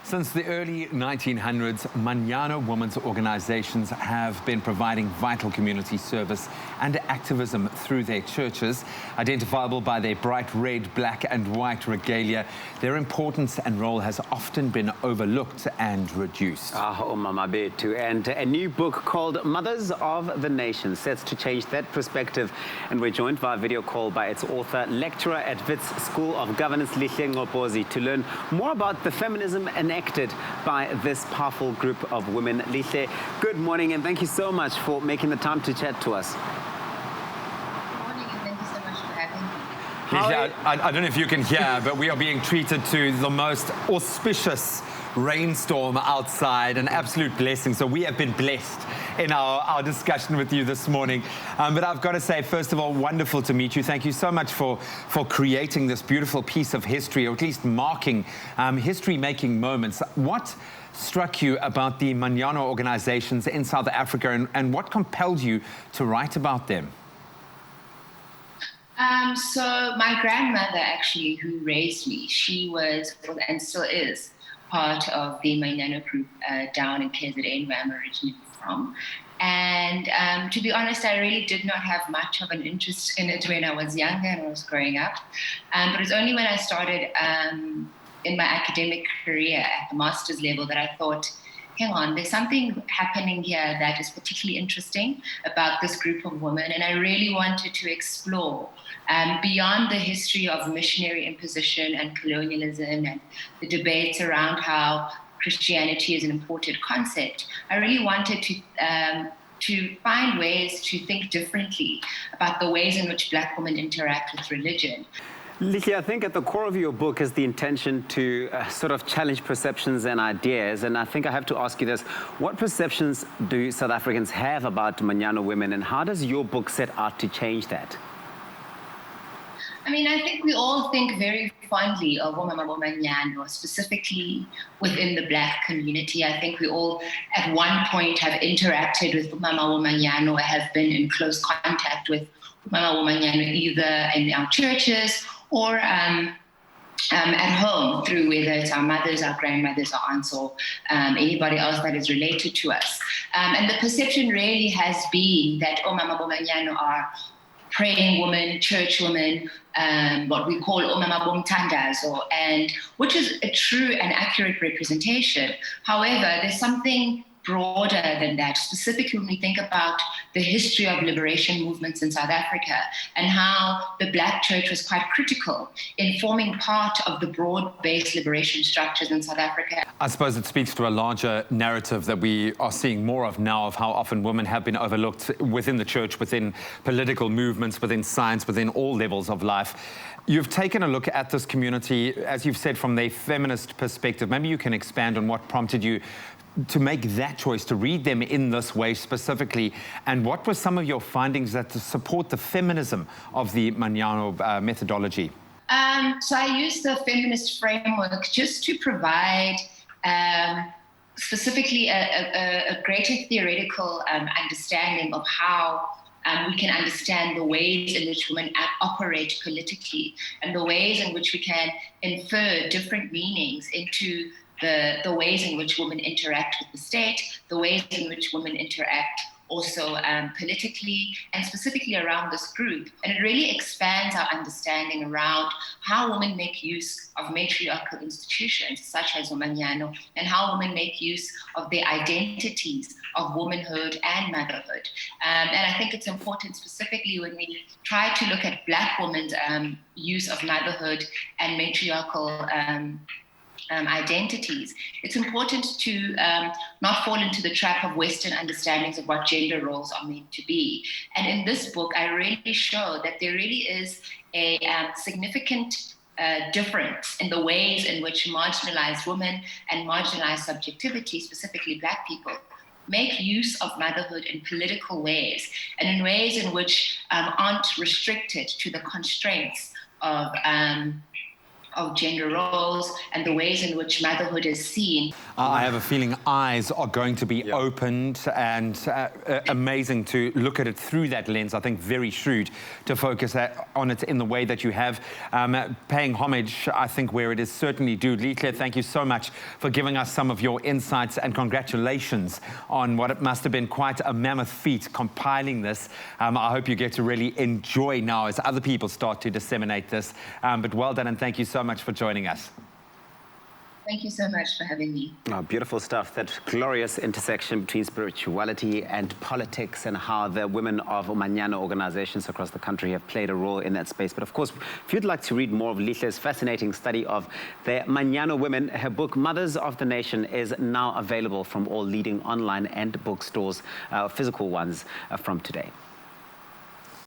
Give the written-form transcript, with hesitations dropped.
Since the early 1900s, Manyano women's organizations have been providing vital community service and activism through their churches. Identifiable by their bright red, black and white regalia, their importance and role has often been overlooked and reduced. And a new book called Mothers of the Nation sets to change that perspective. And we're joined by a video call by its author, lecturer at Wits School of Governance, Lihle Ngobozi, to learn more about the feminism enacted by this powerful group of women. Lihle, good morning, and thank you so much for making the time to chat to us. Good morning, and thank you so much for having me. Lihle, I don't know if you can hear, but we are being treated to the most auspicious rainstorm outside, an absolute blessing. So we have been blessed in our discussion with you this morning. But I've got to say, first of all, wonderful to meet you. Thank you so much for creating this beautiful piece of history, or at least marking history-making moments. What struck you about the Manyano organizations in South Africa, and what compelled you to write about them? So my grandmother, actually, who raised me, she was, and still is, part of the Manyano group down in KZN, where I'm originally from. And to be honest, I really did not have much of an interest in it when I was younger and I was growing up. But it was only when I started in my academic career at the master's level that I thought, hang on, there's something happening here that is particularly interesting about this group of women. And I really wanted to explore beyond the history of missionary imposition and colonialism and the debates around how Christianity is an imported concept. I really wanted to find ways to think differently about the ways in which Black women interact with religion. Lihle, I think at the core of your book is the intention to sort of challenge perceptions and ideas. And I think I have to ask you this. What perceptions do South Africans have about Manyano women, and how does your book set out to change that? I mean, I think we all think very fondly of Manyano, specifically within the Black community. I think we all, at one point, have interacted with Manyano or have been in close contact with Manyano, either in our churches or at home, through whether it's our mothers, our grandmothers, our aunts, or anybody else that is related to us. And the perception really has been that Manyano are praying women, church women, what we call Bomtandazo, and which is a true and accurate representation. However, there's something broader than that, specifically when we think about the history of liberation movements in South Africa and how the Black church was quite critical in forming part of the broad-based liberation structures in South Africa. I suppose it speaks to a larger narrative that we are seeing more of now, of how often women have been overlooked within the church, within political movements, within science, within all levels of life. You've taken a look at this community, as you've said, from the feminist perspective. Maybe you can expand on what prompted you to make that choice, to read them in this way specifically, and what were some of your findings that support the feminism of the Manyano methodology? So I used the feminist framework just to provide specifically a greater theoretical understanding of how we can understand the ways in which women operate politically and the ways in which we can infer different meanings into the ways in which women interact with the state, the ways in which women interact also politically, and specifically around this group. And it really expands our understanding around how women make use of matriarchal institutions, such as Manyano, and how women make use of their identities of womanhood and motherhood. And I think it's important, specifically when we try to look at Black women's use of motherhood and matriarchal identities, it's important to not fall into the trap of Western understandings of what gender roles are meant to be. And in this book, I really show that there really is a significant difference in the ways in which marginalized women and marginalized subjectivity, specifically Black people, make use of motherhood in political ways and in ways in which aren't restricted to the constraints of of gender roles and the ways in which motherhood is seen. I have a feeling eyes are going to be opened, and amazing to look at it through that lens. I think very shrewd to focus on it in the way that you have, paying homage, I think, where it is certainly due. Lihle, thank you so much for giving us some of your insights, and congratulations on what it must have been quite a mammoth feat compiling this. I hope you get to really enjoy now as other people start to disseminate this. But well done, and thank you so much for joining us. Thank you so much for having me. Oh, beautiful stuff. That glorious intersection between spirituality and politics, and how the women of Manyano organizations across the country have played a role in that space. But of course, if you'd like to read more of Lihle's fascinating study of the Manyano women, her book, Mothers of the Nation, is now available from all leading online and bookstores, physical ones, from today.